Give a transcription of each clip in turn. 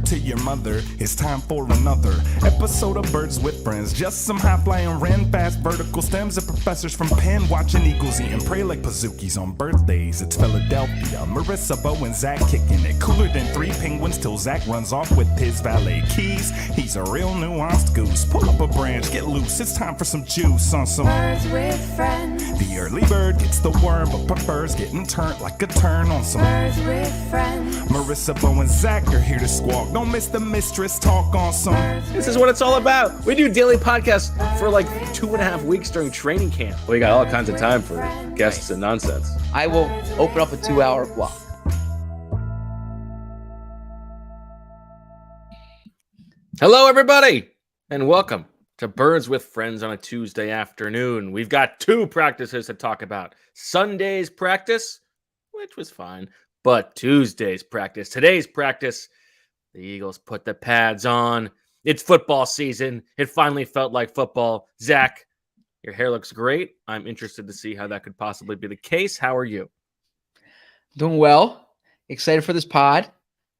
to your mother. It's time for another episode of Birds with Friends. Just some high-flying, ran fast vertical stems of professors from Penn watching eagles eat and pray like Pazookies on birthdays. It's Philadelphia, Marissa, Bo, and Zach kicking it. Cooler than 3 penguins till Zach runs off with his valet keys. He's a real nuanced goose. Pull up a branch, get loose. It's time for some juice on some Birds with Friends. The early bird gets the worm, but prefers getting turned like a turn on some Birds with Friends. Marissa, Bo, and Zach are here to squawk. Don't miss the mistress talk on some. This is what it's all about. We do daily podcasts for like 2.5 weeks during training camp. We got all kinds of time for guests and nonsense. I will open up a 2-hour block. Hello, everybody, and welcome to Birds with Friends on a Tuesday afternoon. We've got 2 practices to talk about. Sunday's practice, which was fine, but Tuesday's practice. Today's practice, the Eagles put the pads on. It's football season. It finally felt like football. Zach, your hair looks great. I'm interested to see how that could possibly be the case. How are you? Doing well. Excited for this pod.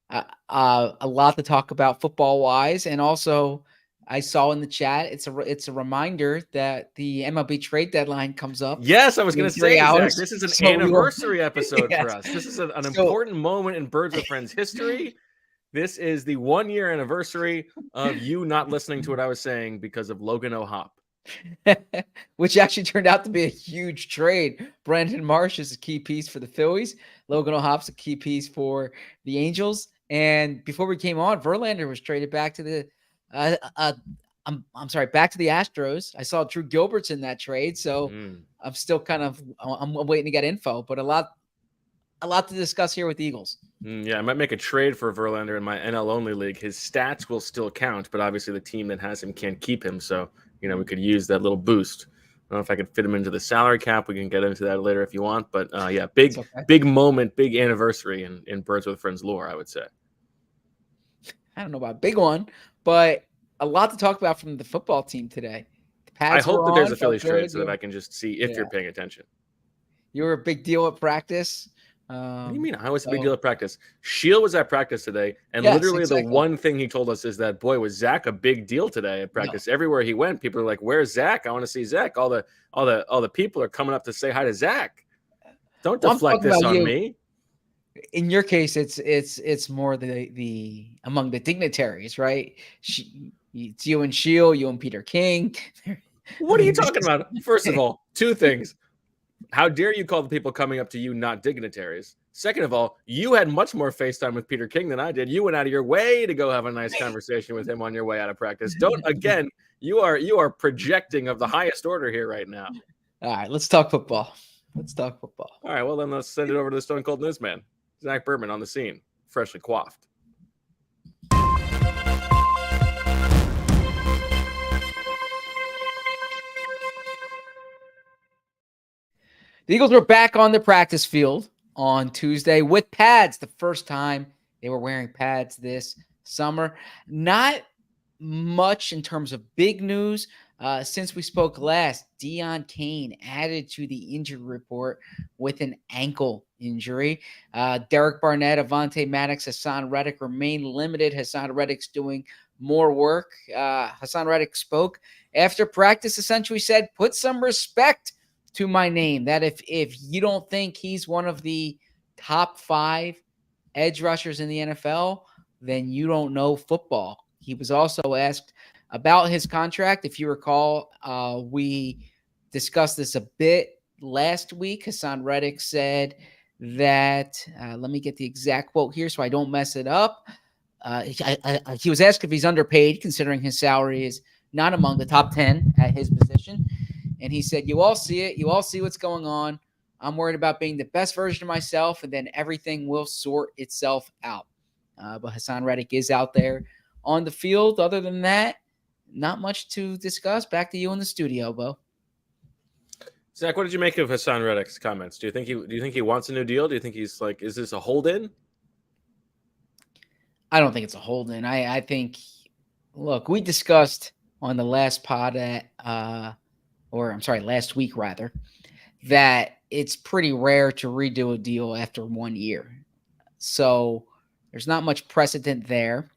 A lot to talk about football-wise, and also I saw in the chat it's a reminder that the MLB trade deadline comes up. Yes, I was going to say, Zach, this is an anniversary episode yes. for us. This is an important moment in Birds with Friends history. This is the 1-year anniversary of you not listening to what I was saying because of Logan O'Hop. Which actually turned out to be a huge trade. Brandon Marsh is a key piece for the Phillies. Logan O'Hop's a key piece for the Angels. And before we came on, Verlander was traded back to the back to the Astros. I saw Drew Gilbert's in that trade, so I'm still I'm waiting to get info, but a lot to discuss here with the Eagles. Yeah, I might make a trade for Verlander in my NL only league. His stats will still count, but obviously the team that has him can't keep him, so we could use that little boost. I don't know if I could fit him into the salary cap. We can get into that later if you want, but yeah, big moment, big anniversary in Birds with Friends lore, I would say. I don't know about a big one, but a lot to talk about from the football team today. I hope that there's a Phillies trade so that I can just see if you're paying attention. You were a big deal at practice. What do you mean? I was a big deal at practice. Shield was at practice today, and literally the one thing he told us is that, boy, was Zach a big deal today at practice. No. Everywhere he went, people are like, "Where's Zach? I want to see Zach." All the people are coming up to say hi to Zach. Don't deflect this on me. In your case, it's more the among the dignitaries, right? It's you and Shield, you and Peter King. What are you talking about? First of all, 2 things. How dare you call the people coming up to you not dignitaries? Second of all, you had much more FaceTime with Peter King than I did. You went out of your way to go have a nice conversation with him on your way out of practice. You are projecting of the highest order here right now. All right, let's talk football. All right, well then let's send it over to the Stone Cold Newsman, Zach Berman, on the scene, freshly coiffed. The Eagles were back on the practice field on Tuesday with pads. The first time they were wearing pads this summer. Not much in terms of big news. Since we spoke last, Deon Cain added to the injury report with an ankle injury. Derek Barnett, Avonte Maddox, Hasan Reddick remain limited. Hasan Reddick's doing more work. Hasan Reddick spoke after practice, essentially said, put some respect to my name. That if you don't think he's one of the top 5 edge rushers in the NFL, then you don't know football. He was also asked about his contract. If you recall, we discussed this a bit last week. Hasan Reddick said that, let me get the exact quote here so I don't mess it up. He was asked if he's underpaid, considering his salary is not among the top 10 at his position. And he said, you all see it. You all see what's going on. I'm worried about being the best version of myself, and then everything will sort itself out. But Hasan Reddick is out there on the field. Other than that, not much to discuss. Back to you in the studio, Bo. Zach, what did you make of Hasan Reddick's comments? Do you think he wants a new deal? Do you think he's like, is this a hold-in? I don't think it's a hold-in. I think, look, we discussed on the last pod last week rather, that it's pretty rare to redo a deal after 1 year. So There's not much precedent there.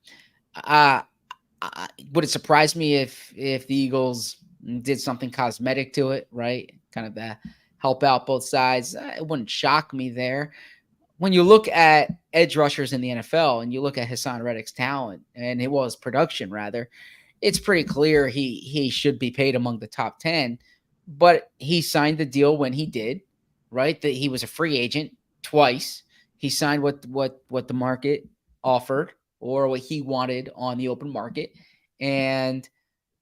Would it surprise me if the Eagles did something cosmetic to it, right? Kind of to help out both sides. It wouldn't shock me there. When you look at edge rushers in the NFL and you look at Hasan Reddick's talent and his production, rather, it's pretty clear he should be paid among the top 10. But he signed the deal when he did, right? That he was a free agent twice. He signed what the market offered or what he wanted on the open market, and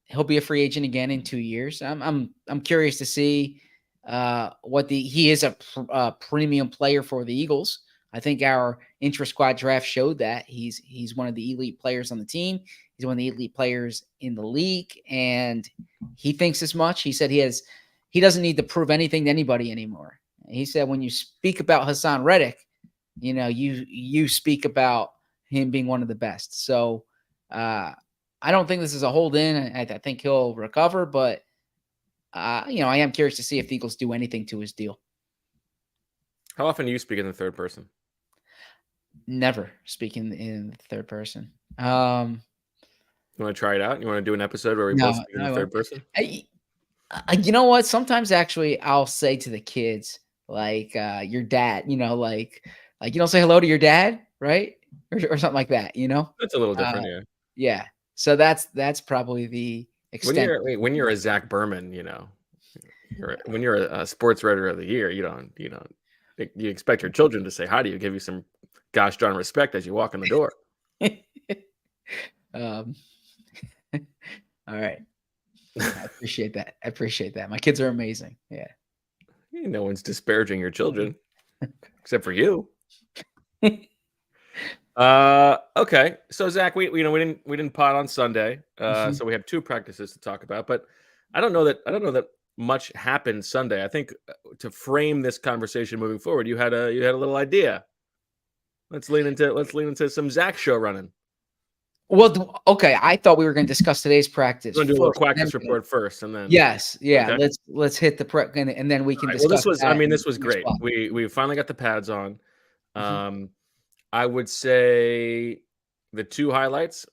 he'll be a free agent again in 2 years. I'm curious to see he is a premium player for the Eagles. I think our intra-squad draft showed that he's one of the elite players on the team. He's one of the elite players in the league, and he thinks as much. He said he doesn't need to prove anything to anybody anymore. He said when you speak about Hasan Reddick, you speak about him being one of the best. So I don't think this is a hold in. I think he'll recover, but I am curious to see if the Eagles do anything to his deal. How often do you speak in the third person? Never speaking in the third person. You want to try it out? You want to do an episode where we both speak in the third person? You know what? Sometimes actually I'll say to the kids, like, your dad, like you don't say hello to your dad, right? Or something like that, That's a little different, yeah. Yeah. So that's probably the extent. When you're a Zach Berman, when you're a sports writer of the year, you expect your children to say hi to you, give you some gosh darn respect as you walk in the door. All right. I appreciate that. My kids are amazing. Yeah. No one's disparaging your children except for you. Okay. So Zach, we didn't pod on Sunday. So we have 2 practices to talk about, but I don't know that much happened Sunday. I think to frame this conversation moving forward, you had a little idea. Let's lean into some Zach show running. Well, okay. I thought we were going to discuss today's practice. We're going to do a little practice report first, and then yes, yeah. Okay. Let's hit the prep, and then we can discuss. Well, this was great. We finally got the pads on. I would say the 2 highlights.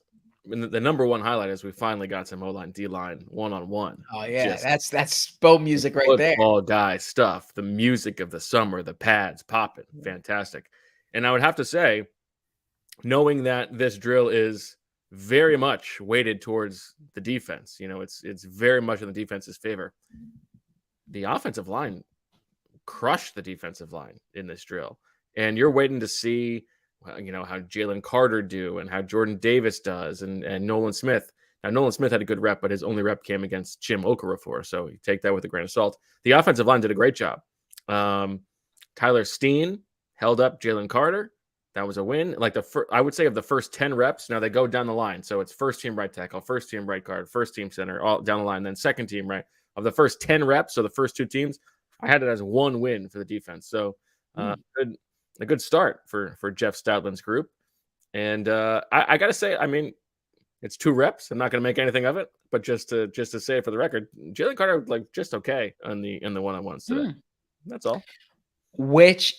The number 1 highlight is we finally got some O-line, D-line, one-on-one. Oh yeah, that's Bo music right there. Football guy stuff. The music of the summer, the pads popping, fantastic. And I would have to say, knowing that this drill is very much weighted towards the defense, it's very much in the defense's favor. The offensive line crushed the defensive line in this drill, and you're waiting to see how Jalen Carter do and how Jordan Davis does and Nolan Smith. Now, Nolan Smith had a good rep, but his only rep came against Jim Okafor, so you take that with a grain of salt. The offensive line did a great job. Tyler Steen held up Jalen Carter. That was a win. Like I would say of the first 10 reps, now they go down the line. So it's first team right tackle, first team right guard, first team center, all down the line, then second team right. Of the first 10 reps, so the first 2 teams, I had it as 1 win for the defense. So a good start for Jeff Stoutland's group. And I got to say, it's 2 reps. I'm not going to make anything of it, but just to say it for the record, Jalen Carter just okay in the one-on-ones today. That's all. Which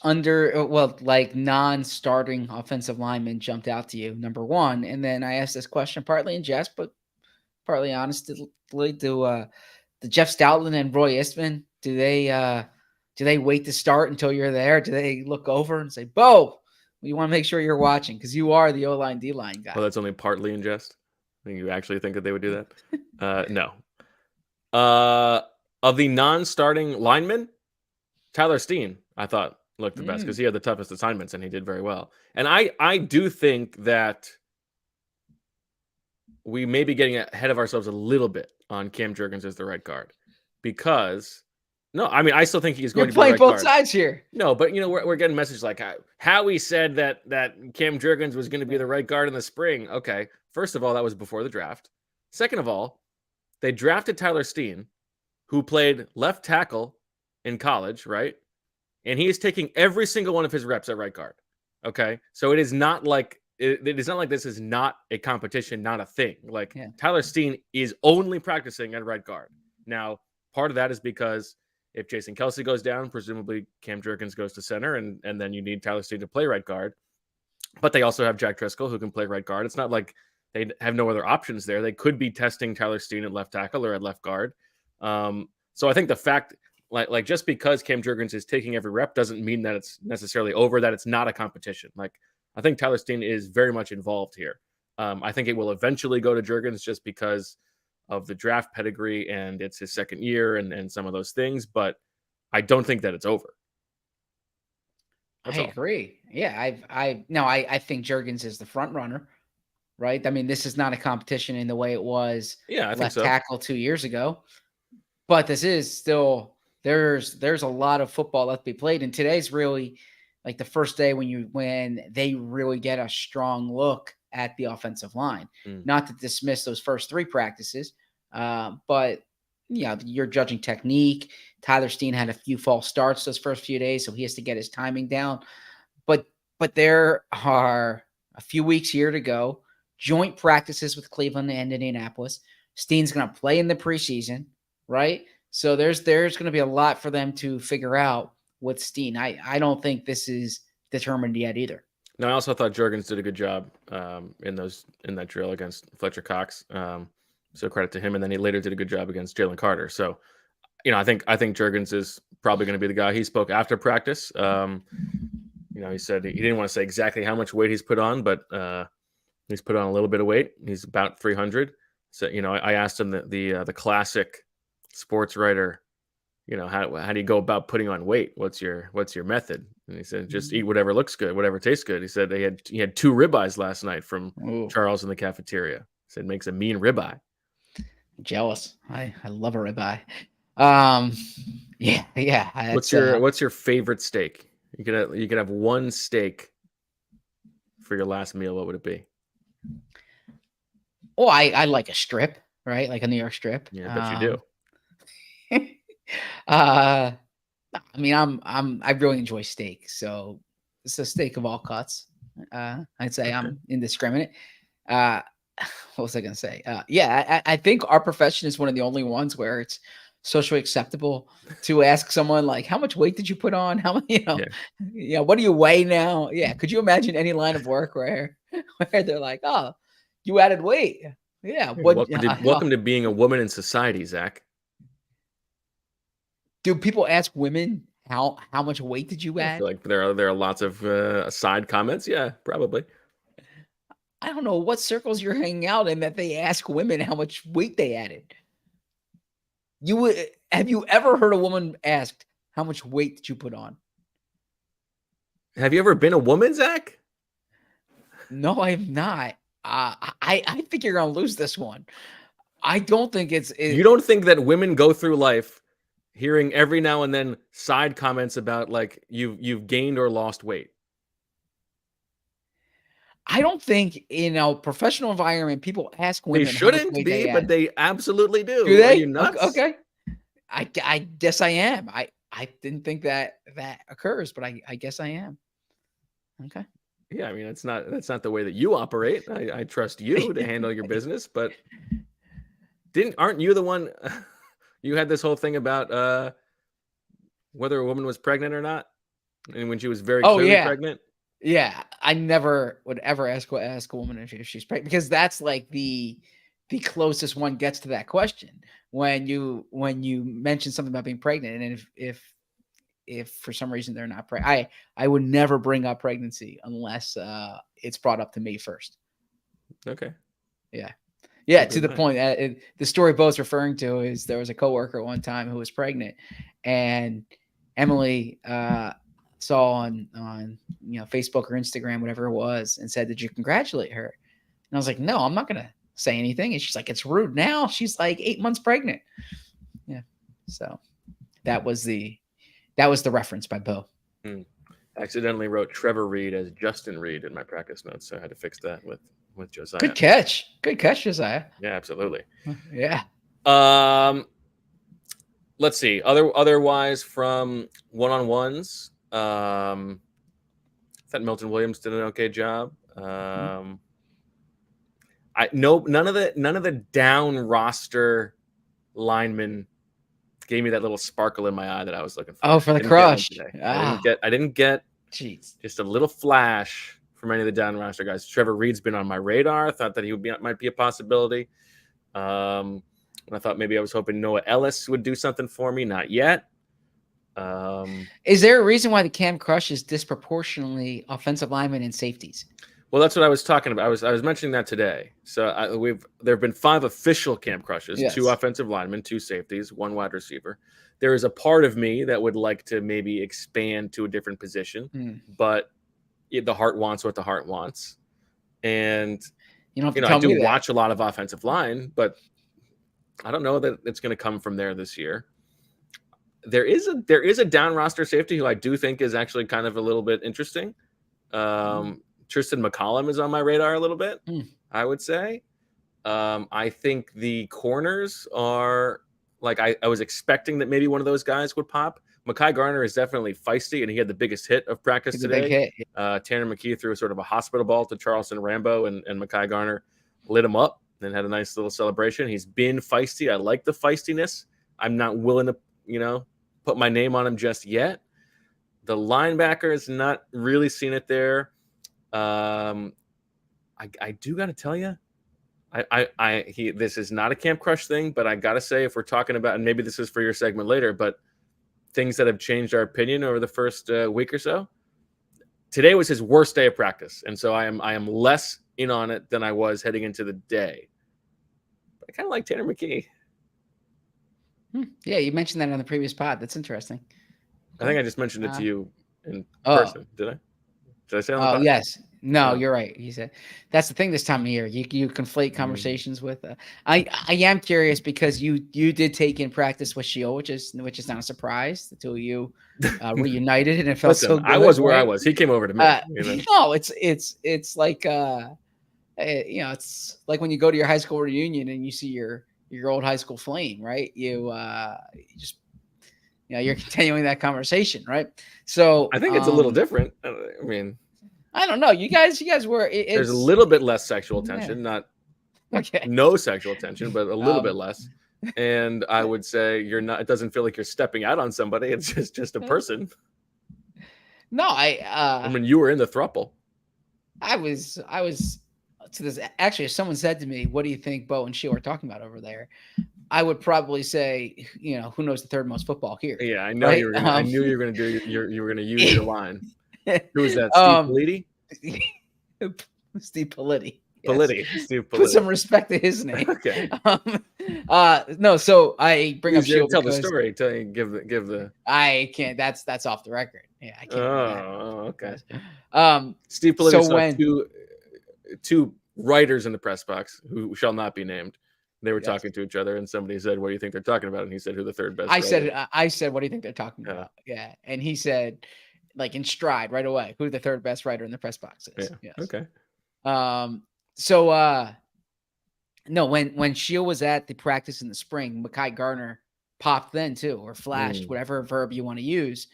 non-starting offensive lineman jumped out to you, number 1? And then I asked this question partly in jest, but partly honestly, do Jeff Stoutland and Roy Eastman, do they wait to start until you're there? Do they look over and say, Bo, we want to make sure you're watching because you are the O-line, D-line guy? Well, that's only partly in jest. I think you actually think that they would do that. No. Of the non-starting linemen, Tyler Steen, I thought, looked the best because he had the toughest assignments and he did very well. And I do think that we may be getting ahead of ourselves a little bit on Cam Jurgens as the right guard because I still think he's going to be the right guard. You're playing both sides here. No, but we're getting messages like how he said that Cam Jurgens was going to be the right guard in the spring. Okay, first of all, that was before the draft. Second of all, they drafted Tyler Steen, who played left tackle in college, right? And he is taking every single one of his reps at right guard. Okay, so it is not like this is not a competition, not a thing. Tyler Steen is only practicing at right guard. Now, part of that is because if Jason Kelce goes down, presumably Cam Jurgens goes to center, and then you need Tyler Steen to play right guard. But they also have Jack Driscoll, who can play right guard. It's not like they have no other options there. They could be testing Tyler Steen at left tackle or at left guard. So I think the fact, like just because Cam Jurgens is taking every rep doesn't mean that it's necessarily over, that it's not a competition. Like, I think Tyler Steen is very much involved here. I think it will eventually go to Jurgens just because of the draft pedigree and it's his second year and some of those things, but I don't think that it's over. That's I all. agree. Yeah, I think Jurgens is the front runner, right? I mean, this is not a competition in the way it was Yeah, I think left so. tackle 2 years ago, but this is still there's a lot of football left to be played, and today's really like the first day when they really get a strong look at the offensive line. Not to dismiss those first 3 practices, but yeah, you're judging technique. Tyler Steen had a few false starts those first few days, so he has to get his timing down. But there are a few weeks here to go. Joint practices with Cleveland and Indianapolis. Steen's going to play in the preseason, right? So there's going to be a lot for them to figure out with Steen. I don't think this is determined yet either. No, I also thought Jurgens did a good job in that drill against Fletcher Cox. So credit to him. And then he later did a good job against Jalen Carter. So, I think Jurgens is probably going to be the guy. He spoke after practice. He said he didn't want to say exactly how much weight he's put on, but he's put on a little bit of weight. He's about 300. So, I asked him the classic sports writer, how do you go about putting on weight? What's your method? And he said, just eat whatever looks good, whatever tastes good. He said he had 2 ribeyes last night from Charles in the cafeteria. He said, makes a mean ribeye. Jealous. I love a ribeye. Yeah. What's your favorite steak? You could have one steak for your last meal. What would it be? Oh, I like a strip, right? Like a New York strip. Yeah, I bet you do. I mean, I really enjoy steak, so it's a steak of all cuts. I'd say I'm indiscriminate. What was I going to say? I think our profession is one of the only ones where it's socially acceptable to ask someone like, how much weight did you put on? How many, what do you weigh now? Yeah. Could you imagine any line of work where they're like, oh, you added weight? Yeah. Welcome to being a woman in society, Zach. Do people ask women how much weight did you add? I feel like there are lots of side comments. Yeah, probably. I don't know what circles you're hanging out in that they ask women how much weight they added. Have you ever heard a woman asked how much weight did you put on? Have you ever been a woman, Zach? No, I have not. I think you're gonna lose this one. I don't think it's. You don't think that women go through life hearing every now and then side comments about like you've gained or lost weight? I don't think in a professional environment people ask women. They shouldn't be, but they absolutely do. Do they? Are you nuts? Okay. I guess I am. I didn't think that occurs, but I guess I am. Okay. Yeah, I mean that's not the way that you operate. I trust you to handle your business, but aren't you the one? You had this whole thing about whether a woman was pregnant or not, and when she was very clearly pregnant. Yeah, I never would ever ask a woman if she's pregnant, because that's like the closest one gets to that question when you mention something about being pregnant, and if for some reason they're not pregnant, I would never bring up pregnancy unless it's brought up to me first. Okay. Yeah. To the point, the story Bo's referring to is there was a coworker one time who was pregnant, and Emily saw on Facebook or Instagram, whatever it was, and said, "Did you congratulate her?" And I was like, "No, I'm not gonna say anything." And she's like, "It's rude now. She's like 8 months pregnant." Yeah. So that was the reference by Bo. I accidentally wrote Trevor Reed as Justin Reed in my practice notes, so I had to fix that with Josiah. Good catch, Josiah. Yeah, absolutely. Yeah. Let's see. Otherwise, from one-on-ones, I thought Milton Williams did an okay job. None of the down roster linemen gave me that little sparkle in my eye that I was looking for. Oh, for the crush. I didn't get Jeez. just a little flash from any of the down roster guys. Trevor Reed's been on my radar. I thought that might be a possibility. And I thought maybe I was hoping Noah Ellis would do something for me. Not yet. Is there a reason why the Cam Crush is disproportionately offensive linemen and safeties? Well, that's what I was talking about. I was mentioning that today. So there have been 5 official Camp Crushes, Yes. 2 offensive linemen, 2 safeties, 1 wide receiver. There is a part of me that would like to maybe expand to a different position, but the heart wants what the heart wants. And You don't have to I tell me do that. watch a lot of offensive line, but I don't know that it's going to come from there this year. There is a down roster safety who I do think is actually kind of a little bit interesting. Tristan McCollum is on my radar a little bit, I would say. I think the corners are like I was expecting that maybe one of those guys would pop. Mekhi Garner is definitely feisty, and he had the biggest hit of practice today. Tanner McKee threw sort of a hospital ball to Charleston Rambo, and Mekhi Garner lit him up and had a nice little celebration. He's been feisty. I like the feistiness. I'm not willing to, put my name on him just yet. The linebacker has not really seen it there. I do got to tell you, this is not a Camp Crush thing, but I got to say, if we're talking about, and maybe this is for your segment later, but things that have changed our opinion over the first week or so, today was his worst day of practice. And so I am less in on it than I was heading into the day. But I kind of like Tanner McKee. Yeah, you mentioned that on the previous pod. That's interesting. I think I just mentioned it to you in person. Did I? Did I say on the pod? Yes. No, you're right. He said that's the thing this time of year. You conflate conversations with. I am curious because you did take in practice with Shield, which is not a surprise. The two of you reunited, and it felt so good. I was where I was. He came over to me. No, it's like it's like when you go to your high school reunion and you see your old high school flame, right? You just you're continuing that conversation, right? So I think it's a little different. I mean, I don't know. You guys were. There's a little bit less sexual tension, not okay. No sexual tension, but a little bit less. And I would say you're not. It doesn't feel like you're stepping out on somebody. It's just a person. No, I mean, you were in the throuple. I was to this. Actually, if someone said to me, "What do you think Bo and Sheila are talking about over there?" I would probably say, who knows the third most football here? Yeah, I know right? you were. I knew you were going to do. You were going to use your line. Who was that? Steve Politi? Steve Politi. Politi. Steve Politi. Put some respect to his name. Okay. No, so I bring up Shield. Tell the story. Give the. I can't. That's off the record. Yeah, I can't. Oh, okay. Steve so Politi saw two writers in the press box who shall not be named. They were talking to each other, and somebody said, "What do you think they're talking about?" And he said, "Who the third best?" I said, "What do you think they're talking about?" Yeah, and he said, like in stride right away, who the third best writer in the press box is. Yeah. Yes. Okay. No, when Shield was at the practice in the spring, Mekhi Garner popped then too, or flashed, whatever verb you want to use.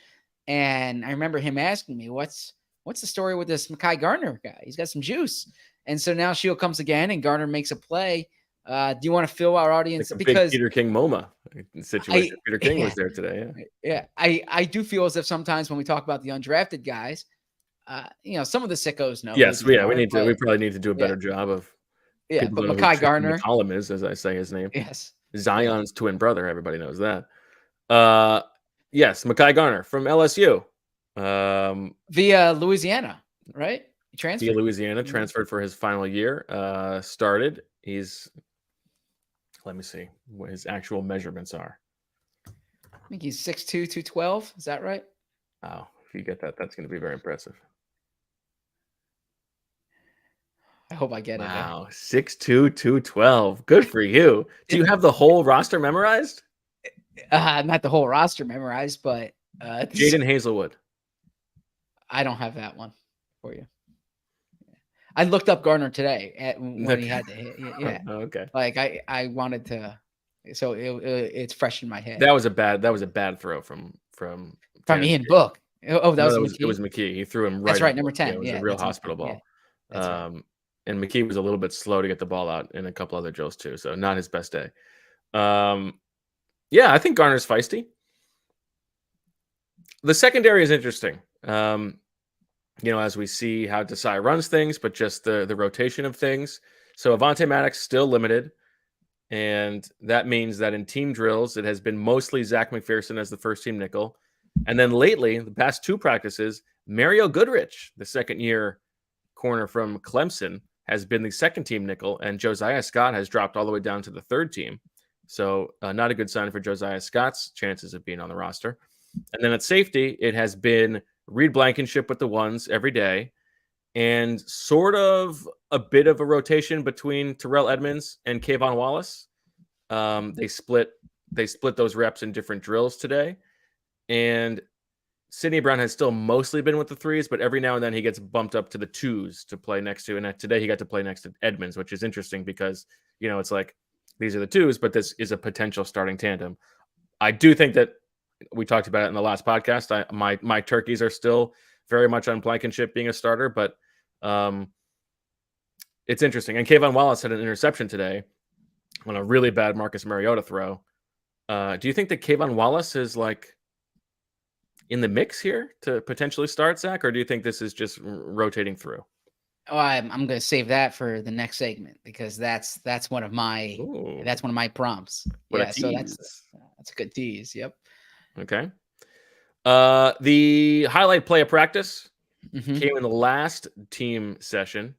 And I remember him asking me, "What's the story with this Mekhi Garner guy? He's got some juice." And so now Shield comes again, and Garner makes a play. Do you want to fill our audience? Like because big Peter King MoMA situation. Peter King was there today. Yeah. I do feel as if sometimes when we talk about the undrafted guys, some of the sickos know. Yes, we probably need to do a better job of. Yeah, but Mekhi Garner. McCollum is, as I say his name. Yes. Zion's twin brother. Everybody knows that. Yes, Mekhi Garner from LSU. Via Louisiana, right? He transferred. Via Louisiana, transferred for his final year. Started. Let me see what his actual measurements are. I think he's 6'2", 212. Is that right? Oh, if you get that, that's going to be very impressive. I hope I get it. Wow, 6'2", 212. Good for you. Do you have the whole roster memorized? Not the whole roster memorized, but Jaden Hazelwood. I don't have that one for you. I looked up Garner today when he had to hit. Yeah. Okay. Like I wanted to, so it's fresh in my head. That was a bad throw from Ian Book. Oh, that was McKee. It was McKee. He threw him right. That's right, number 10. It was a real hospital ball. Yeah, right. And McKee was a little bit slow to get the ball out in a couple other drills too, so not his best day. Yeah, I think Garner's feisty. The secondary is interesting. as we see how Desai runs things, but just the rotation of things. So Avonte Maddox still limited. And that means that in team drills, it has been mostly Zach McPherson as the first team nickel. And then lately, the past 2 practices, Mario Goodrich, the second-year corner from Clemson, has been the second team nickel, and Josiah Scott has dropped all the way down to the third team. So not a good sign for Josiah Scott's chances of being on the roster. And then at safety, it has been Reed Blankenship with the ones every day, and sort of a bit of a rotation between Terrell Edmonds and Kayvon Wallace. They split those reps in different drills today. And Sidney Brown has still mostly been with the 3s, but every now and then he gets bumped up to the 2s to play next to. And today he got to play next to Edmonds, which is interesting because, it's like these are the 2s, but this is a potential starting tandem. I do think that we talked about it in the last podcast. My turkeys are still very much on Blankenship being a starter, but it's interesting. And Kayvon Wallace had an interception today on a really bad Marcus Mariota throw. Do you think that Kayvon Wallace is like in the mix here to potentially start, Zach, or do you think this is just rotating through? Oh, I'm going to save that for the next segment because that's one of my prompts. So that's a good tease. Yep. Okay. The highlight play of practice came in the last team session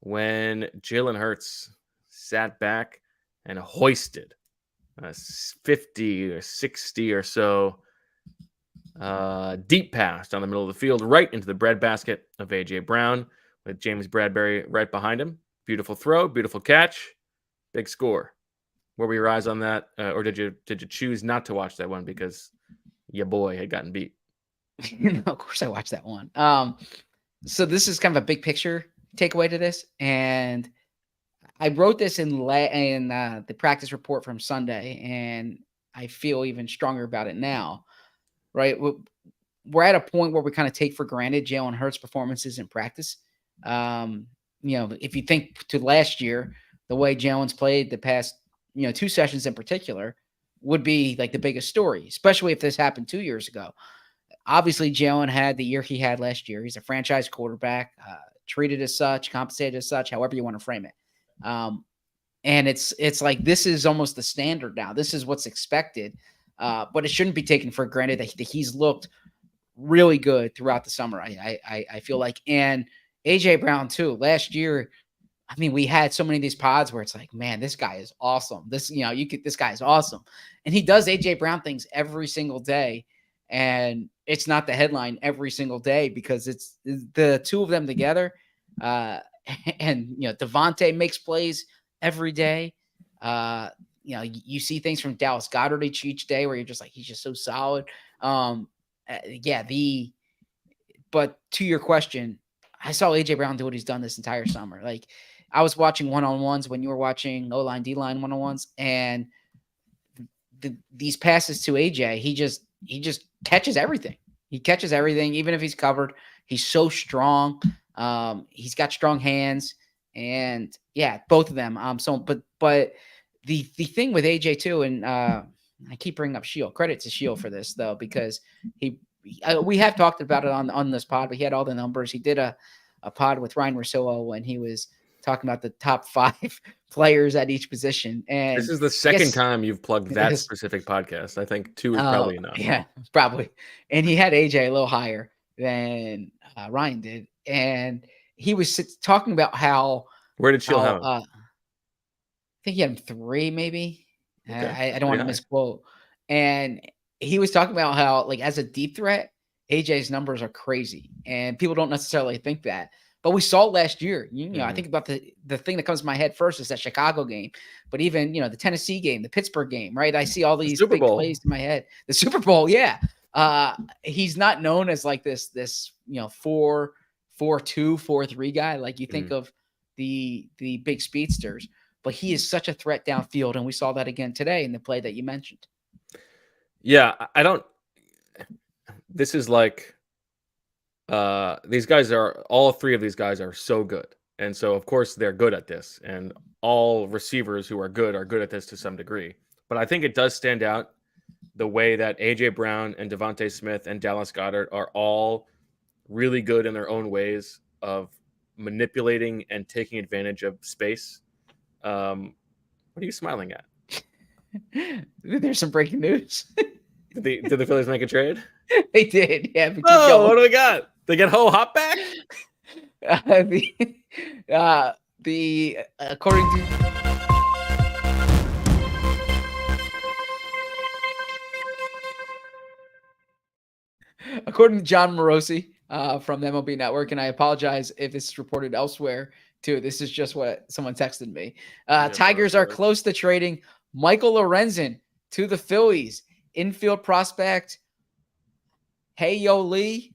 when Jalen Hurts sat back and hoisted a 50 or 60 or so deep pass down the middle of the field right into the breadbasket of A.J. Brown with James Bradbury right behind him. Beautiful throw, beautiful catch, big score. Were your eyes on that, or did you choose not to watch that one because your boy had gotten beat? Of course I watched that one. So this is kind of a big picture takeaway to this, and I wrote this in the practice report from Sunday, and I feel even stronger about it now. Right, we're at a point where we kind of take for granted Jalen Hurts' performances in practice. If you think to last year, the way Jalen's played the past 2 sessions in particular would be like the biggest story, especially if this happened 2 years ago. Obviously, Jalen had the year he had last year. He's a franchise quarterback, treated as such, compensated as such, however you want to frame it. And it's like this is almost the standard now. This is what's expected, but it shouldn't be taken for granted that he's looked really good throughout the summer. I feel like, and AJ Brown too. Last year, I mean, we had so many of these pods where it's like, man, this guy is awesome. This guy is awesome, and he does AJ Brown things every single day. And it's not the headline every single day because it's the 2 of them together. And Devontae makes plays every day. You see things from Dallas Goedert each day where you're just like, he's just so solid. But to your question, I saw AJ Brown do what he's done this entire summer. Like I was watching one-on-ones when you were watching O-line, D-line one-on-ones, and these passes to AJ, he just catches everything. He catches everything, even if he's covered. He's so strong. He's got strong hands, and yeah, both of them. But the thing with AJ too, and I keep bringing up Shield. Credit to Shield for this though, because we have talked about it on this pod, but he had all the numbers. He did a pod with Ryan Rosillo when he was talking about the top 5 players at each position. And this is the second time you've plugged that specific podcast. I think 2 is probably enough. Yeah, probably. And he had AJ a little higher than Ryan did. And he was talking about how. Where did Shield have him? I think he had him 3, maybe. Okay. I don't want to misquote. And he was talking about how, like, as a deep threat, AJ's numbers are crazy. And people don't necessarily think that. But we saw it last year. I think about the thing that comes to my head first is that Chicago game. But even, the Tennessee game, the Pittsburgh game, right? I see all these big plays in my head. The Super Bowl, yeah. He's not known as like this 4-2, 4-3 guy. Like you think of the big speedsters. But he is such a threat downfield. And we saw that again today in the play that you mentioned. Yeah, this is like, these guys all 3 of these guys are so good. And so, of course, they're good at this. And all receivers who are good at this to some degree. But I think it does stand out the way that A.J. Brown and Devontae Smith and Dallas Goedert are all really good in their own ways of manipulating and taking advantage of space. What are you smiling at? There's some breaking news. Did the Phillies make a trade? They did. Yeah, but keep Oh, what going. do we got? They get Ho Hop back? According to John Morosi from the MLB Network, and I apologize if this is reported elsewhere too. This is just what someone texted me. Tigers are close to trading Michael Lorenzen to the Phillies. Infield prospect Hayoli,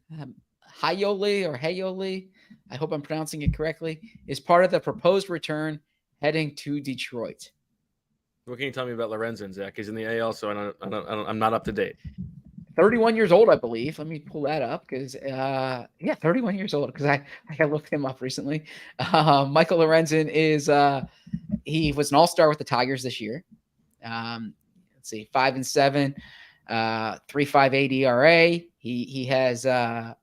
I hope I'm pronouncing it correctly, is part of the proposed return heading to Detroit. What can you tell me about Lorenzen, Zach? He's in the AL, so I'm not up to date. 31 years old, I believe. Let me pull that up because, 31 years old because I looked him up recently. Michael Lorenzen is he was an all-star with the Tigers this year. Let's see, 5-7, 3.58 ERA. He has 7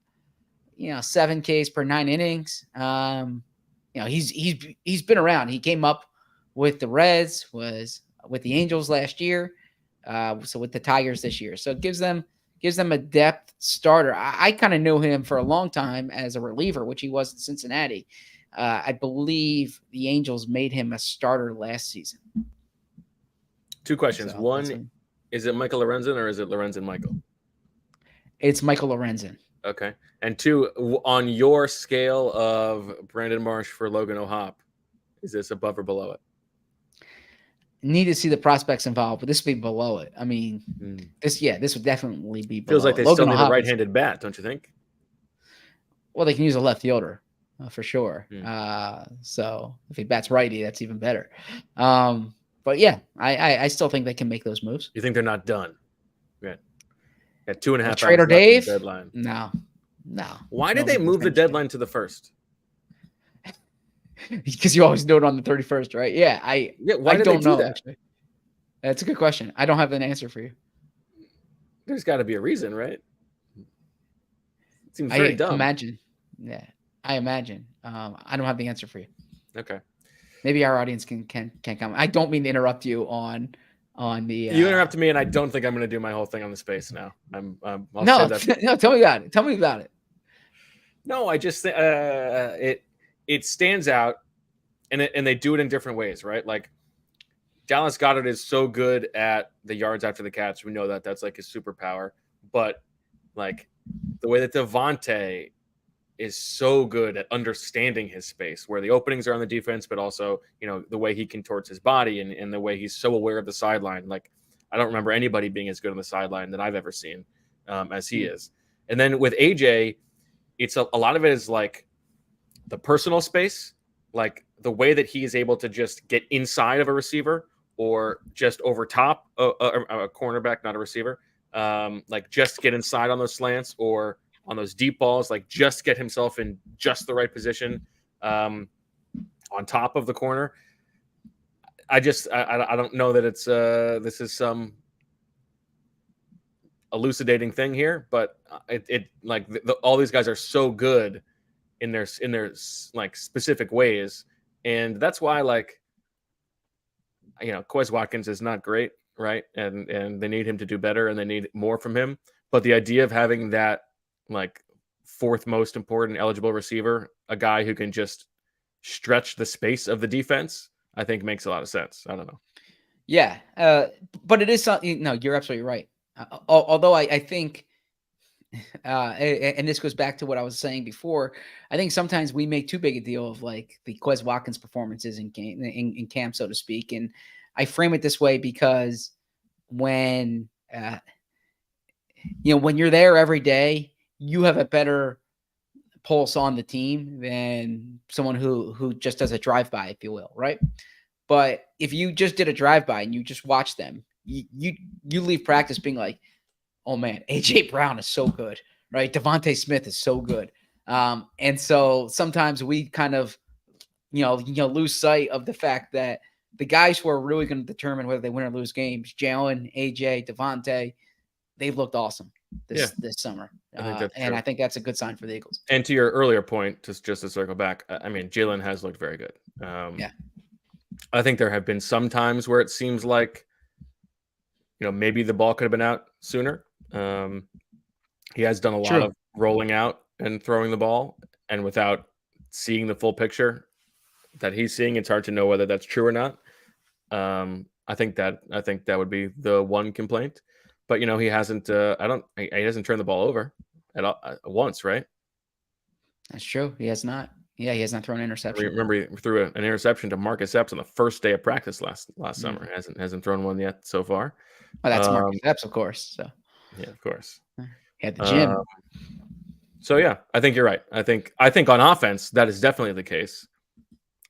Ks per 9 innings. He's been around. He came up with the Reds, was with the Angels last year, so with the Tigers this year. So it gives them a depth starter. I kind of knew him for a long time as a reliever, which he was in Cincinnati. I believe the Angels made him a starter last season. 2 questions. One, is it Michael Lorenzen or is it Lorenzen Michael? It's Michael Lorenzen. Okay. And 2, on your scale of Brandon Marsh for Logan O'Hop, is this above or below it? Need to see the prospects involved, but this would be below it. I mean, this would definitely be below. Feels like they Logan still need O'Hop a right-handed bat, don't you think? Well, they can use a left fielder for sure. Hmm. So if he bats righty, that's even better. But yeah, I still think they can make those moves. You think they're not done? Right. Got 2.5 hours Trader left Dave? of the deadline. No. Why did they move the deadline to the 1st? Because you always do it on the 31st, right? Yeah, why did don't they do know that? actually. That's a good question. I don't have an answer for you. There's got to be a reason, right? It seems very dumb. Imagine. Yeah, I imagine. I don't have the answer for you. Okay. Maybe our audience can come. I don't mean to interrupt you on the. You interrupted me, and I don't think I'm going to do my whole thing on the space now. No, tell me about it. Tell me about it. No, I just it stands out, and they do it in different ways, right? Like Dallas Goedert is so good at the yards after the catch. We know that that's like his superpower, but like the way that Devontae is so good at understanding his space, where the openings are on the defense, but also, the way he contorts his body and the way he's so aware of the sideline. Like, I don't remember anybody being as good on the sideline that I've ever seen as he is. And then with AJ, it's a lot of it is like the personal space, like the way that he is able to just get inside of a receiver or just over top a cornerback, not a receiver, like just get inside on those slants or on those deep balls, like just get himself in just the right position on top of the corner. I don't know that it's this is some elucidating thing here, but it like all these guys are so good in their like specific ways, and that's why like Quez Watkins is not great, right? And they need him to do better, and they need more from him. But the idea of having that like 4th most important eligible receiver, a guy who can just stretch the space of the defense, I think makes a lot of sense. I don't know. Yeah, but it is something. No, you're absolutely right. Although I think, and this goes back to what I was saying before, I think sometimes we make too big a deal of like the Quez Watkins performances in camp, so to speak. And I frame it this way because when when you're there every day, you have a better pulse on the team than someone who just does a drive-by, if you will, right? But if you just did a drive-by and you just watch them, you leave practice being like, oh man, AJ Brown is so good, right? Devontae Smith is so good. And so sometimes we kind of, lose sight of the fact that the guys who are really going to determine whether they win or lose games, Jalen, AJ, Devontae, they've looked awesome. this summer. I think that's and true. I think that's a good sign for the Eagles. And to your earlier point, just to circle back, I mean, Jalen has looked very good. Yeah. I think there have been some times where it seems like, maybe the ball could have been out sooner. He has done a lot of rolling out and throwing the ball, and without seeing the full picture that he's seeing, it's hard to know whether that's true or not. I think that would be the one complaint, but he hasn't. He hasn't turned the ball over at all, once, right? That's true. He has not. Yeah, he has not thrown an interception. Remember, he threw an interception to Marcus Epps on the first day of practice last summer. Hasn't thrown one yet so far. Oh, that's Marcus Epps, of course. So yeah, of course. He had the gym. So yeah, I think you're right. I think on offense that is definitely the case.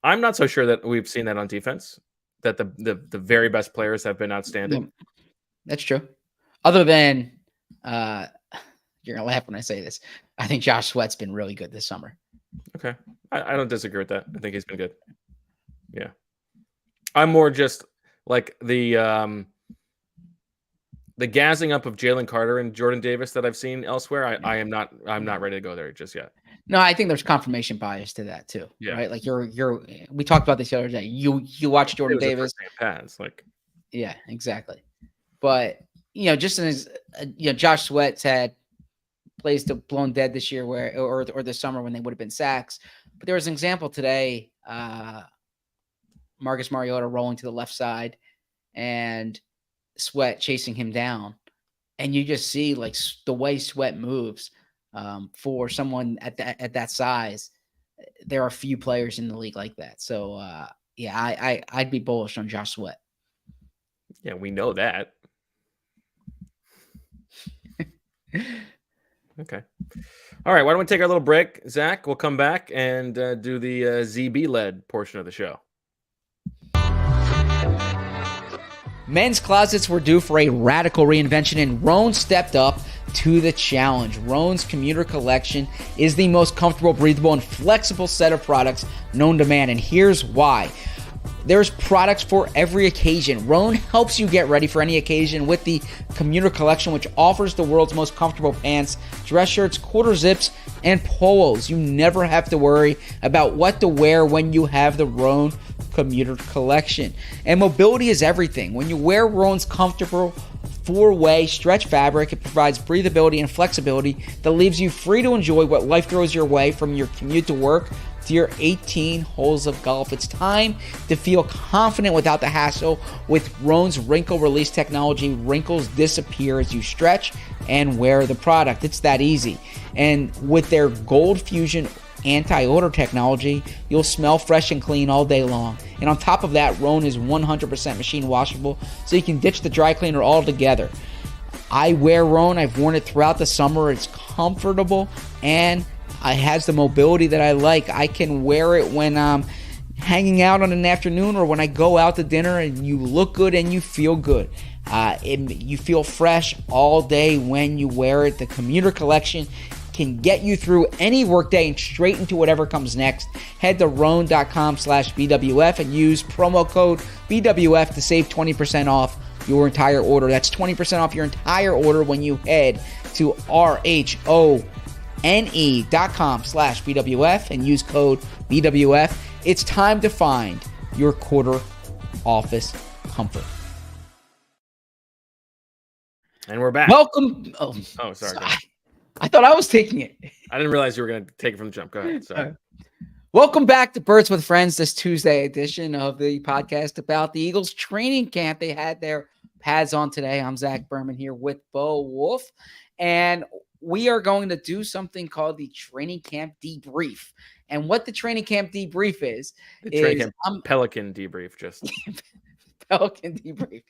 I'm not so sure that we've seen that on defense. That the very best players have been outstanding. That's true. Other than you're gonna laugh when I say this, I think Josh Sweat's been really good this summer. Okay, I don't disagree with that. I think he's been good. Yeah, I'm more just like the gassing up of Jalen Carter and Jordan Davis that I've seen elsewhere. I'm not ready to go there just yet. No, I think there's confirmation bias to that too. Yeah. Right. Like we talked about this the other day. You watch Jordan Davis. Pads, like. Yeah, exactly. But just as Josh Sweat's had plays to blown dead this year or this summer when they would have been sacks. But there was an example today, Marcus Mariota rolling to the left side and Sweat chasing him down. And you just see like the way Sweat moves for someone at that size. There are few players in the league like that. So I'd be bullish on Josh Sweat. Yeah, we know that. Okay. All right. Why don't we take our little break, Zach? We'll come back and do the ZB-led portion of the show. Men's closets were due for a radical reinvention, and Rhone stepped up to the challenge. Rhone's commuter collection is the most comfortable, breathable, and flexible set of products known to man, and here's why. There's products for every occasion. Rhone helps you get ready for any occasion with the commuter collection, which offers the world's most comfortable pants, dress shirts, quarter zips, and polos. You never have to worry about what to wear when you have the Rhone commuter collection. And mobility is everything. When you wear Rhone's comfortable four-way stretch fabric, it provides breathability and flexibility that leaves you free to enjoy what life throws your way, from your commute to work to your 18 holes of golf. It's time to feel confident without the hassle. With Rhone's wrinkle release technology, wrinkles disappear as you stretch and wear the product. It's that easy. And with their Gold Fusion anti-odor technology, you'll smell fresh and clean all day long. And on top of that, Rhone is 100% machine washable, so you can ditch the dry cleaner altogether. I wear Rhone. I've worn it throughout the summer. It's comfortable and it has the mobility that I like. I can wear it when I'm hanging out on an afternoon or when I go out to dinner, and you look good and you feel good. You feel fresh all day when you wear it. The commuter collection can get you through any workday and straight into whatever comes next. Head to Rhone.com/BWF and use promo code BWF to save 20% off your entire order. That's 20% off your entire order when you head to RHONE.com/BWF and use code BWF. It's time to find your quarter office comfort. And we're back. Welcome. Oh, sorry. I thought I was taking it. I didn't realize you were going to take it from the jump. Go ahead. Sorry. Welcome back to Birds with Friends, this Tuesday edition of the podcast about the Eagles training camp. They had their pads on today. I'm Zach Berman here with Bo Wolf, and we are going to do something called the training camp debrief. And what the training camp debrief is Pelican debrief, just Pelican debrief.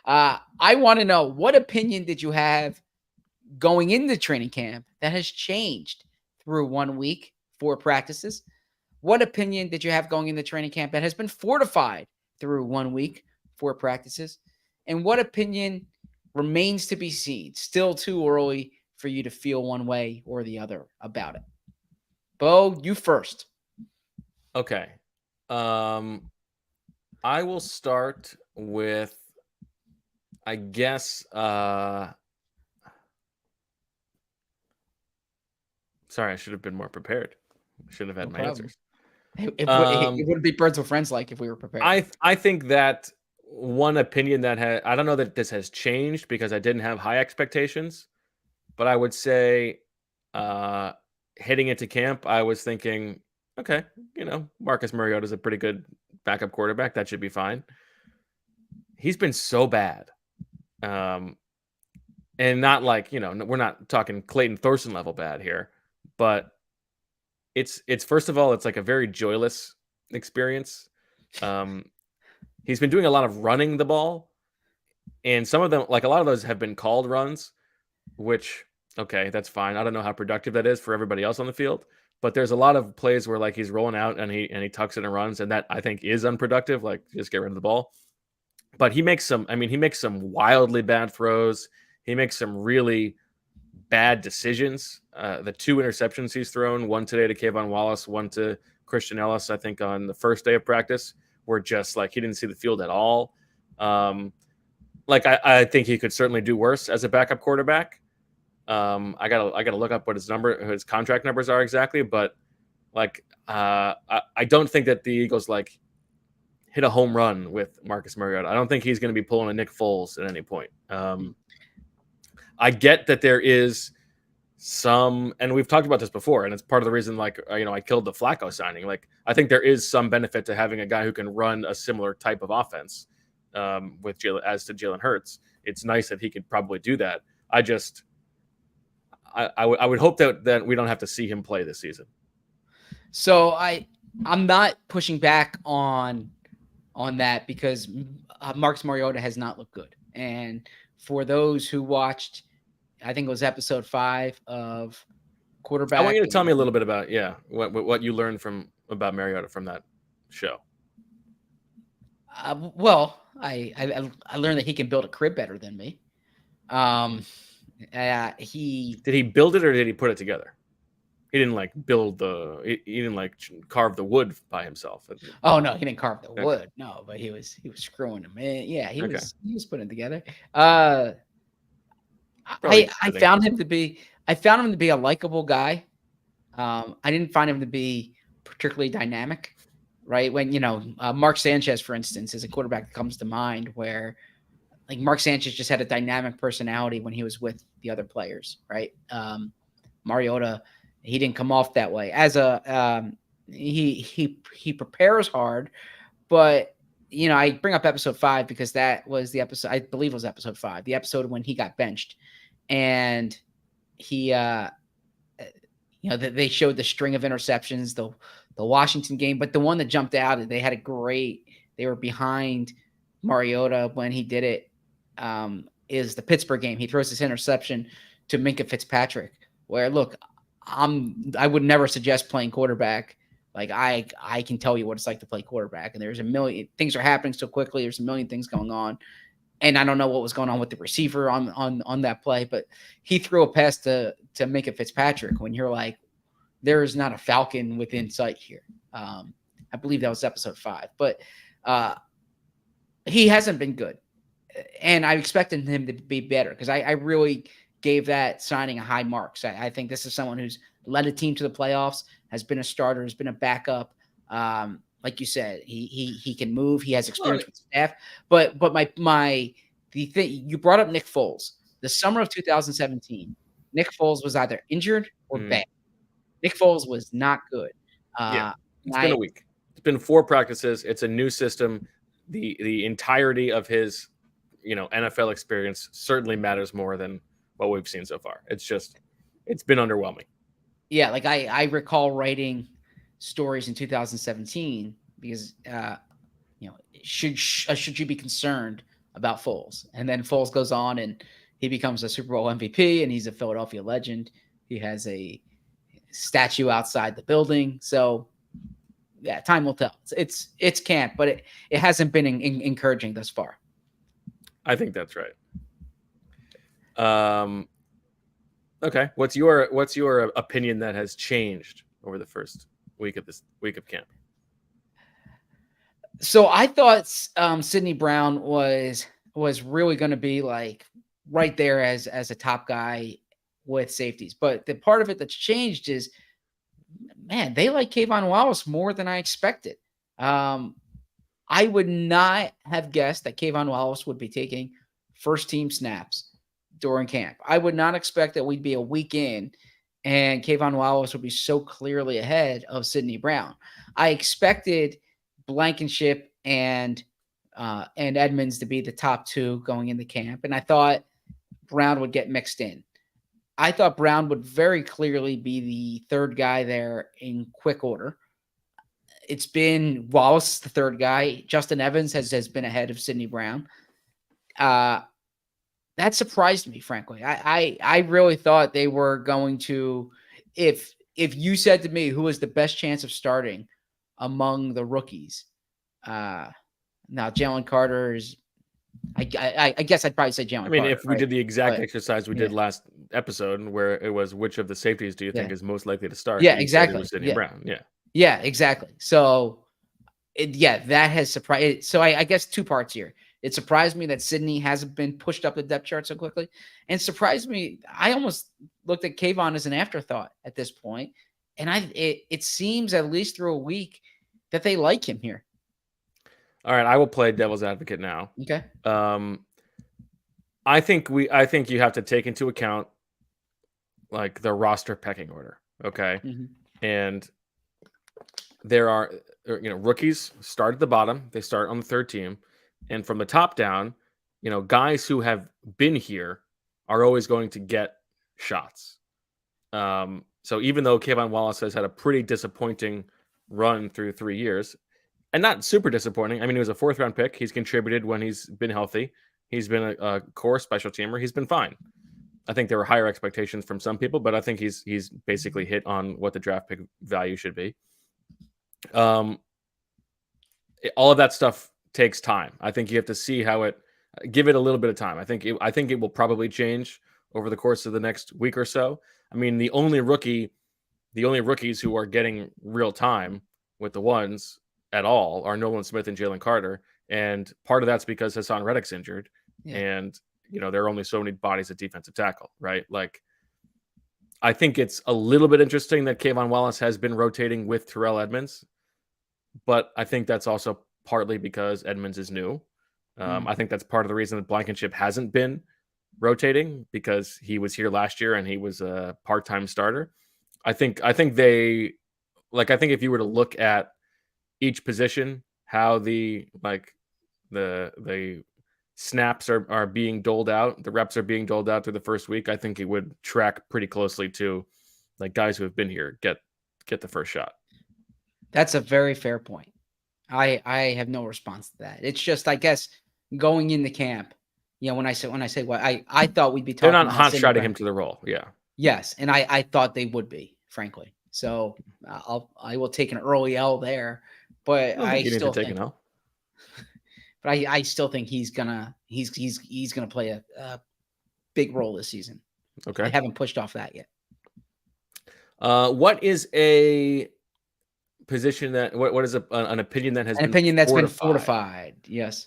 I want to know, what opinion did you have going into training camp that has changed through 1 week, 4 practices? What opinion did you have going into training camp that has been fortified through 1 week, 4 practices? And what opinion remains to be seen? Still too early for you to feel one way or the other about it. Bo, you first. Okay. I will start with, I guess, Sorry, I should have been more prepared. I should have had No my problem. answers. It wouldn't be Birds with Friends like if we were prepared. I think that one opinion that I don't know that this has changed because I didn't have high expectations, but I would say heading into camp, I was thinking, okay, Marcus Mariota is a pretty good backup quarterback. That should be fine. He's been so bad. And not like, we're not talking Clayton Thorson level bad here, but it's first of all, it's like a very joyless experience. He's been doing a lot of running the ball, and some of them, like a lot of those have been called runs, which, okay, that's fine. I don't know how productive that is for everybody else on the field, but there's a lot of plays where like he's rolling out and he tucks it and runs, and that I think is unproductive. Like just get rid of the ball. But he makes some wildly bad throws. He makes some really bad decisions. The 2 interceptions he's thrown, one today to Kayvon Wallace, one to Christian Ellis, I think on the first day of practice, were just like he didn't see the field at all. I think he could certainly do worse as a backup quarterback. I gotta look up what his contract numbers are exactly, but I don't think that the Eagles hit a home run with Marcus Mariota. I don't think he's going to be pulling a Nick Foles at any point. I get that there is some, and we've talked about this before, and it's part of the reason, I killed the Flacco signing. I think there is some benefit to having a guy who can run a similar type of offense with Jalen Hurts. It's nice that he could probably do that. I would hope that we don't have to see him play this season. So I'm not pushing back on that because Marcus Mariota has not looked good. And for those who watched, I think it was episode 5 of Quarterback. I want you to tell me a little bit about what you learned about Mariota from that show. Well, I learned that he can build a crib better than me. Did he build it or did he put it together? He didn't he didn't carve the wood by himself. Oh no, he didn't carve the wood. No, but he was screwing them in. Yeah, he was putting it together. I found him to be a likable guy. I didn't find him to be particularly dynamic, right? When Mark Sanchez, for instance, is a quarterback that comes to mind where Mark Sanchez just had a dynamic personality when he was with the other players, right? Mariota, he didn't come off that way. As he prepares hard, but I bring up episode 5 because that was the episode, I believe it was episode 5, the episode when he got benched, and he they showed the string of interceptions, the Washington game, but the one that jumped out, they were behind Mariota when he did it, is the Pittsburgh game. He throws this interception to Minkah Fitzpatrick, where look, I would never suggest playing quarterback. I can tell you what it's like to play quarterback, and there's a million things are happening so quickly. There's a million things going on, and I don't know what was going on with the receiver on that play, but he threw a pass to Minkah Fitzpatrick when you're like, there is not a Falcon within sight here. I believe that was episode 5, but he hasn't been good, and I expected him to be better because I really gave that signing a high marks. I think this is someone who's led a team to the playoffs, has been a starter, has been a backup. Like you said, he can move. He has experience with staff. But the thing you brought up, Nick Foles, the summer of 2017, Nick Foles was either injured or bad. Nick Foles was not good. It's been a week. It's been 4 practices. It's a new system. The entirety of his NFL experience certainly matters more than what we've seen so far. It's been underwhelming. Yeah, I recall writing stories in 2017 because should you be concerned about Foles? And then Foles goes on and he becomes a Super Bowl MVP and he's a Philadelphia legend. He has a statue outside the building. So yeah, time will tell. It's camp, but it hasn't been encouraging thus far. I think that's right. Okay. What's your opinion that has changed over the first week of camp? So I thought Sidney Brown was really going to be right there as a top guy with safeties. But the part of it that's changed is, man, they like Kayvon Wallace more than I expected. I would not have guessed that Kayvon Wallace would be taking first team snaps during camp. I would not expect that we'd be a week in and Kayvon Wallace would be so clearly ahead of Sidney Brown. I expected Blankenship and Edmonds to be the top two going into camp, and I thought Brown would get mixed in. I thought Brown would very clearly be the third guy there in quick order. It's been Wallace, the third guy. Justin Evans has been ahead of Sidney Brown. That surprised me, frankly. I really thought they were going to, if you said to me who was the best chance of starting among the rookies, now Jalen Carter is, I guess I'd probably say Jalen Carter. I mean, if we right? did the exact But, exercise we did last episode, where it was which of the safeties do you think is most likely to start? Yeah, You said exactly. It was Sidney Brown. Yeah. Yeah, exactly. So, that has surprised. So I guess two parts here. It surprised me that Sidney hasn't been pushed up the depth chart so quickly, and surprised me. I almost looked at Kayvon as an afterthought at this point, and it seems at least through a week that they like him here. All right, I will play devil's advocate now. Okay. I think you have to take into account like the roster pecking order. Okay. Mm-hmm. And there are, rookies start at the bottom. They start on the third team. And from the top down, guys who have been here are always going to get shots. So even though Kayvon Wallace has had a pretty disappointing run through 3 years, and not super disappointing. I mean, he was a 4th-round pick. He's contributed when he's been healthy. He's been a core special teamer. He's been fine. I think there were higher expectations from some people, but I think he's basically hit on what the draft pick value should be. All of that stuff takes time. I think you have to see give it a little bit of time. I think it will probably change over the course of the next week or so. I mean, the only rookies who are getting real time with the ones at all are Nolan Smith and Jalen Carter. And part of that's because Hasan Reddick's injured. Yeah. And, there are only so many bodies at defensive tackle, right? Like, I think it's a little bit interesting that Kayvon Wallace has been rotating with Terrell Edmonds, but I think that's also partly because Edmonds is new. I think that's part of the reason that Blankenship hasn't been rotating, because he was here last year and he was a part-time starter. I think if you were to look at each position, how the snaps are being doled out, the reps are being doled out through the first week, I think it would track pretty closely to like guys who have been here get the first shot. That's a very fair point. I have no response to that. It's just, I guess, going into camp, when I say what I thought we'd be talking. They're not hot shotting him to the role. Yeah. Yes, and I thought they would be, frankly. So I will take an early L there, but I still take an L. But I still think he's gonna play a big role this season. Okay. I haven't pushed off that yet. What is a position that what is an opinion that has an opinion that's been fortified? Yes.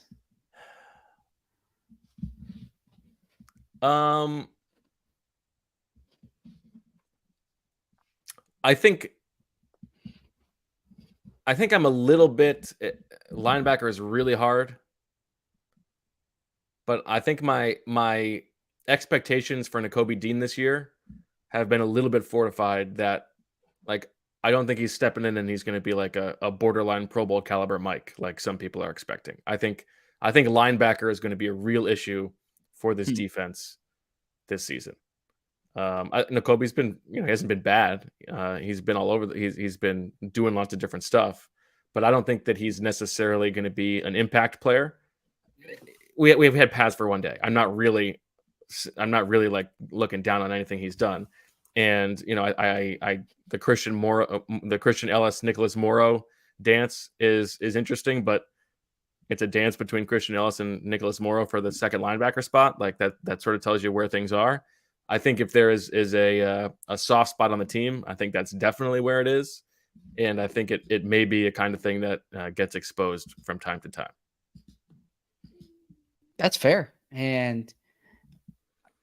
I think I'm a little bit. Linebacker is really hard, but I think my expectations for Nakobe Dean this year have been a little bit fortified. That, like, I don't think he's stepping in and he's going to be like a borderline Pro Bowl caliber Mike, like some people are expecting. I think linebacker is going to be a real issue for this defense this season. Nakobe's been, he hasn't been bad. He's been all over. He's been doing lots of different stuff, but I don't think that he's necessarily going to be an impact player. We've had paths for one day. I'm not really like looking down on anything he's done. And, the Christian Ellis, Nicholas Morrow dance is interesting, but it's a dance between Christian Ellis and Nicholas Morrow for the second linebacker spot. Like that sort of tells you where things are. I think if there is a soft spot on the team, I think that's definitely where it is. And I think it may be a kind of thing that gets exposed from time to time. That's fair. And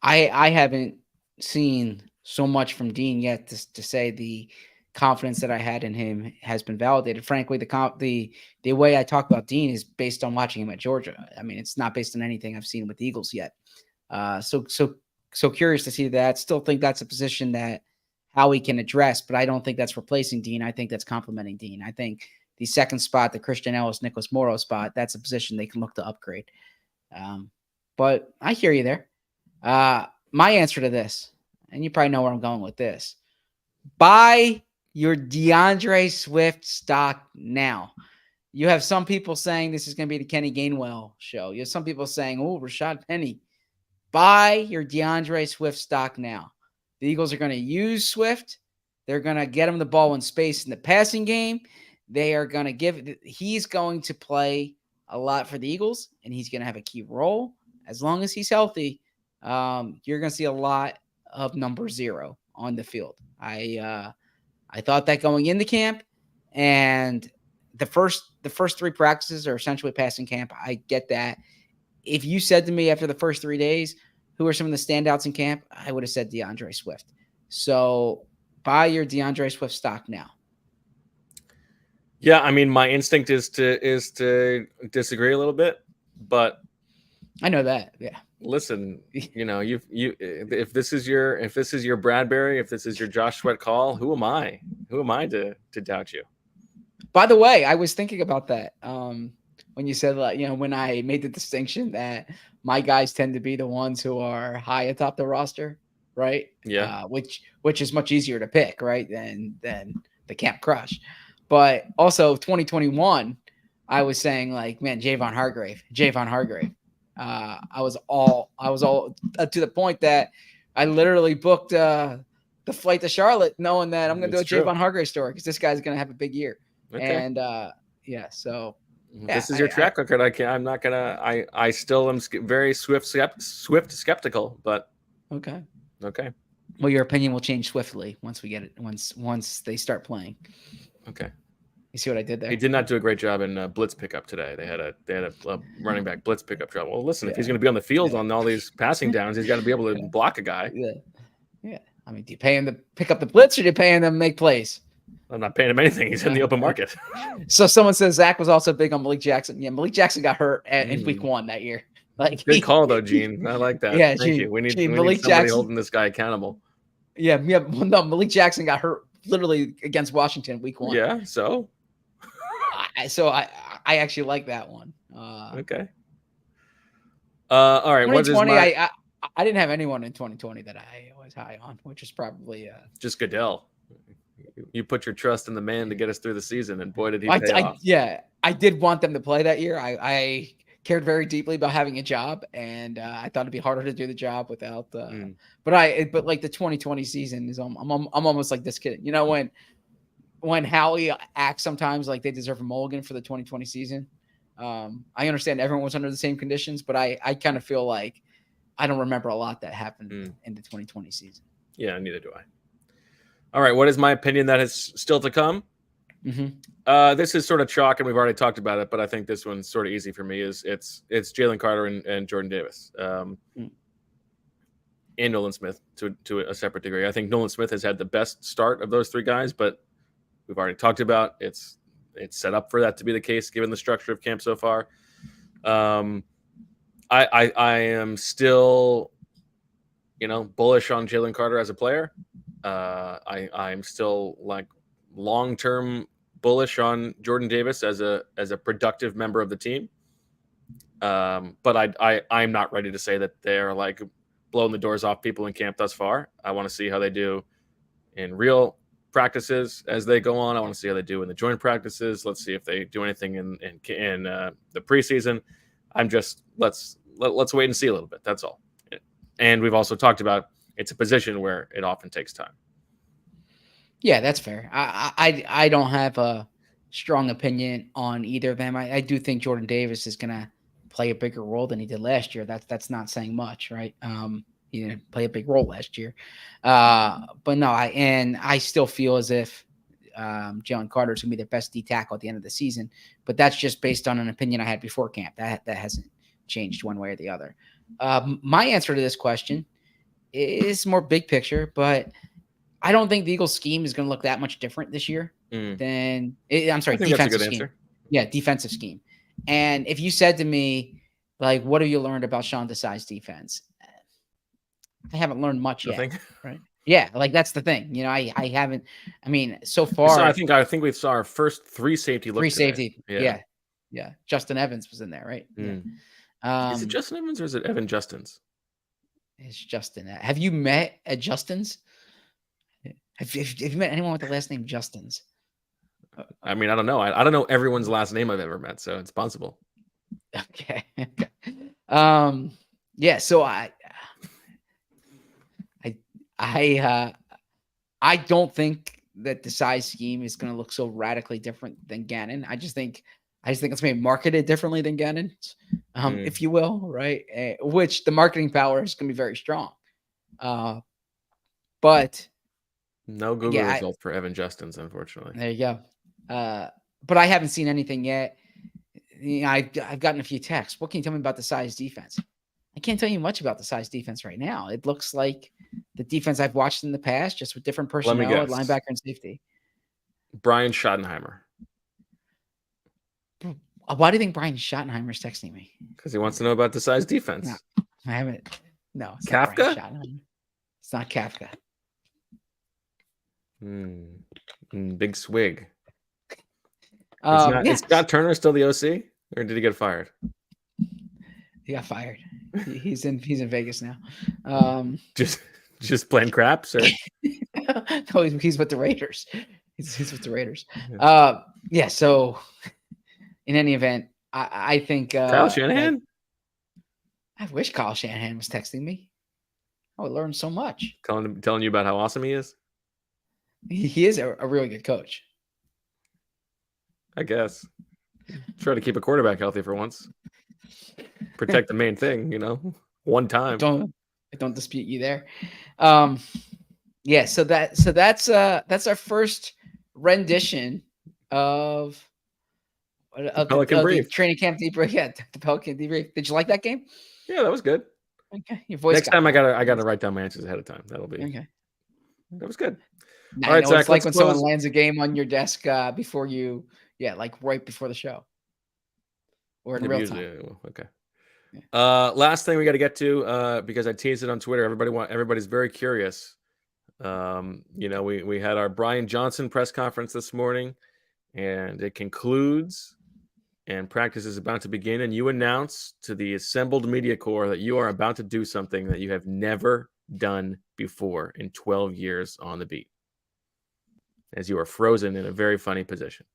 I haven't seen so much from Dean yet to say the confidence that I had in him has been validated. Frankly, the way I talk about Dean is based on watching him at Georgia. I mean, it's not based on anything I've seen with the Eagles yet. So curious to see that. Still think that's a position that Howie can address, but I don't think that's replacing Dean. I think that's complementing Dean. I think the second spot, the Christian Ellis, Nicholas Morrow spot, that's a position they can look to upgrade. But I hear you there. My answer to this, and you probably know where I'm going with this, buy your DeAndre Swift stock now. You have some people saying this is going to be the Kenny Gainwell show. You have some people saying, oh, Rashad Penny. Buy your DeAndre Swift stock now. The Eagles are going to use Swift. They're going to get him the ball in space in the passing game. They are going to he's going to play a lot for the Eagles, and he's going to have a key role. As long as he's healthy, you're going to see a lot of number 0 on the field. I thought that going into camp, and the first 3 practices are essentially passing camp. I get that. If you said to me after the first 3 days, who are some of the standouts in camp, I would have said DeAndre Swift. So buy your DeAndre Swift stock now. Yeah, I mean, my instinct is to disagree a little bit, but I know that. Yeah. Listen, if this is your Bradbury, if this is your Josh Sweat call, who am I? Who am I to doubt you? By the way, I was thinking about that. When you said, when I made the distinction that my guys tend to be the ones who are high atop the roster, right? Yeah. Which is much easier to pick, right? Than the camp crush. But also 2021, I was saying man, Javon Hargrave. I was all to the point that I literally booked the flight to Charlotte knowing that I'm going to do a Javon Hargrave story because this guy's going to have a big year. Okay. And so yeah, this is your track record. I still am very Swift skeptical, but okay. Well, your opinion will change swiftly once we get it. Once they start playing. Okay. You see what I did there? He did not do a great job in blitz pickup today. They had a running back blitz pickup job. Well, listen, if he's going to be on the field on all these passing downs, he's got to be able to block a guy. Yeah. I mean, do you pay him to pick up the blitz or do you pay him to make plays? I'm not paying him anything. He's in the open market. So someone says Zach was also big on Malik Jackson. Yeah, Malik Jackson got hurt in week 1 that year. Good call though, Gene. I like that. Yeah, Thank you. We need Malik somebody Jackson holding this guy accountable. Yeah. Well, no, Malik Jackson got hurt literally against Washington week 1. Yeah. So I actually like that one. Okay. All right. 2020, I didn't have anyone in 2020 that I was high on, which is probably just Goodell. You put your trust in the man to get us through the season, and boy, did he pay off. Yeah, I did want them to play that year. I cared very deeply about having a job, and I thought it'd be harder to do the job without. But the 2020 season is I'm almost like this kid. You know when Howie acts sometimes like they deserve a mulligan for the 2020 season. I understand everyone was under the same conditions, but I kind of feel like I don't remember a lot that happened in the 2020 season. Yeah, neither do I. All right, what is my opinion that is still to come? Mm-hmm. This is sort of chalk, and we've already talked about it, but I think this one's sort of easy for me. It's Jalen Carter and Jordan Davis, and Nolan Smith to a separate degree. I think Nolan Smith has had the best start of those 3 guys, but we've already talked about it's set up for that to be the case given the structure of camp so far. I am still, bullish on Jalen Carter as a player. I'm still long-term bullish on Jordan Davis as a productive member of the team. But I'm not ready to say that they're blowing the doors off people in camp thus far. I want to see how they do in real practices as they go on. I want to see how they do in the joint practices. Let's see if they do anything in the preseason. Let's wait and see a little bit. That's all. And we've also talked about it's a position where it often takes time. Yeah, that's fair. I don't have a strong opinion on either of them. I do think Jordan Davis is going to play a bigger role than he did last year. That's not saying much, right? He didn't play a big role last year. But no, I still feel as if Jalen Carter is going to be the best D tackle at the end of the season. But that's just based on an opinion I had before camp. That hasn't changed one way or the other. My answer to this question is more big picture, but I don't think the Eagles scheme is going to look that much different this year than I'm sorry, I think that's a defensive good scheme. answer. Yeah, defensive scheme. And if you said to me, like, what have you learned about Sean Desai's defense? I haven't learned much Nothing. yet. Right. Yeah, like that's the thing. I haven't. I mean, so So far, I think we saw our first 3 safety look three today. safety. Yeah. Yeah. Justin Evans was in there, right? Mm. Yeah. Is it Justin Evans or is it Evan Justins? It's Justin. Have you met a Justins? Have you met anyone with the last name Justins? I mean, I don't know. I don't know everyone's last name I've ever met, so it's possible. Okay. Yeah. So I don't think that the size scheme is going to look so radically different than Gannon. I just think it's maybe marketed differently than Gannon, if you will, right? Which the marketing power is going to be very strong. But no Google yeah, results for Evan Justins, unfortunately. There you go. But I haven't seen anything yet. I've gotten a few texts. What can you tell me about the size defense? I can't tell you much about the size defense right now. It looks like the defense I've watched in the past, just with different personnel at linebacker and safety. Brian Schottenheimer. Why do you think Brian Schottenheimer is texting me? Because he wants to know about the size defense. No, I haven't. No, it's Kafka? not Brian Schottenheimer. It's not Kafka. Big swig. Yeah. Is Scott Turner still the OC, or did he get fired? He got fired. He's in Vegas now. Just playing craps, or no, he's with the Raiders. He's with the Raiders. Yeah. So, in any event, I think Kyle Shanahan. I wish Kyle Shanahan was texting me. I would learn so much. Telling you about how awesome he is. He is a really good coach. I guess. Try to keep a quarterback healthy for once. Protect the main thing, one time. I don't dispute you there. Yeah, so that's our first rendition of Pelican Brief. The training camp debrief. Yeah, the Pelican debrief. Did you like that game? Yeah, that was good. Okay, your voice. Next time I gotta write down my answers ahead of time. That'll be okay. That was good. All right, Zach, it's like when someone lands a game on your desk before you, like right before the show, or in real time. Okay. Yeah. Last thing we got to get to because I teased it on Twitter. Everybody's very curious. We had our Brian Johnson press conference this morning, and it concludes, and practice is about to begin. And you announce to the assembled media corps that you are about to do something that you have never done before in 12 years on the beat, as you are frozen in a very funny position.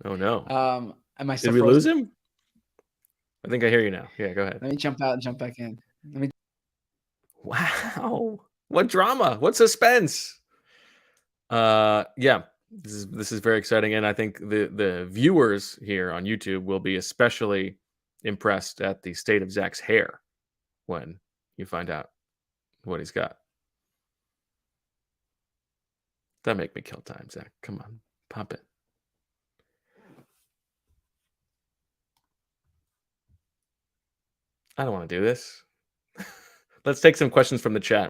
Oh no! Am I still Did we frozen? lose him? I think I hear you now. Yeah, go ahead. Let me jump out and jump back in. Wow! What drama? What suspense? Yeah, this is very exciting, and I think the viewers here on YouTube will be especially impressed at the state of Zach's hair when you find out what he's got. That make me kill time, Zach. Come on, pop it. I don't want to do this. Let's take some questions from the chat.